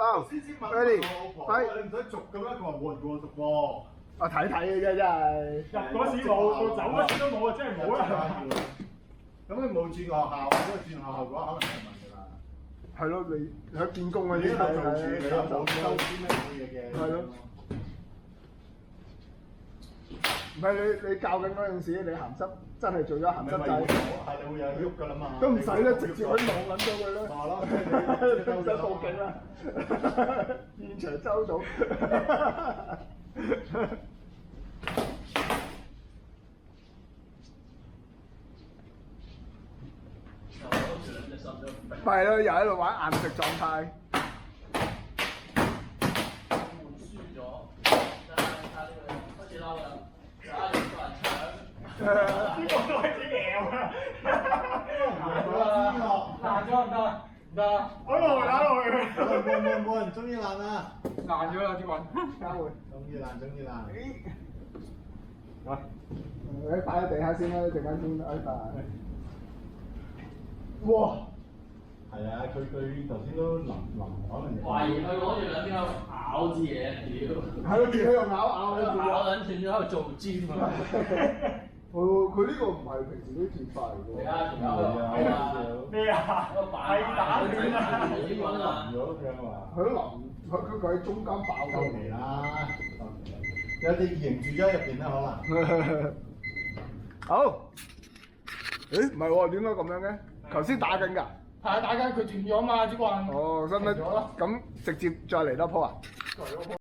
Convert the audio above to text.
好，ready，你唔使續嘅咩？佢話冇人叫我續喎。我睇睇嘅啫，真係。入嗰時冇，到走嗰時都冇啊，真係冇啊！咁你冇轉學校，如果轉學校嘅話，可能係問㗎啦。係咯，你喺見工嗰你啲呢度做住，係你又冇收啲咩嘢嘅。係咯。唔係你教緊嗰陣時，你鹹濕真係做咗鹹濕仔，係你會有喐㗎啦嘛。都唔使啦，直接可以望撚到佢啦。係咯，唔使報警啦，現場收到。係咯，又喺度玩硬食狀態。輸咗，睇呢個開始嬲啦，打完個人搶，呢個都開始贏啊！爛咗唔得，唔得，我落去打落去。冇人中意爛啊！爛咗啦啲運，交換。中意爛。啊！你擺喺地下先啦，陣間先挨晒。哇！係啊，佢頭先都淋可能。懷疑佢攞住兩邊喺度咬支嘢，屌！係咯，自己喺度咬咬撚斷咗喺度做尖啊！佢呢個唔係平時啲鐵塊嚟而㗎家仲有咩啊？係打斷啊！呢個啦，咗咁樣話。佢佢喺中間爆收皮啦，有啲凝住咗喺入邊啦，可能。好。誒唔係喎，點解咁樣嘅？頭先打緊㗎。係打緊佢斷咗嘛支棍。哦，使唔使咁直接再嚟多鋪啊？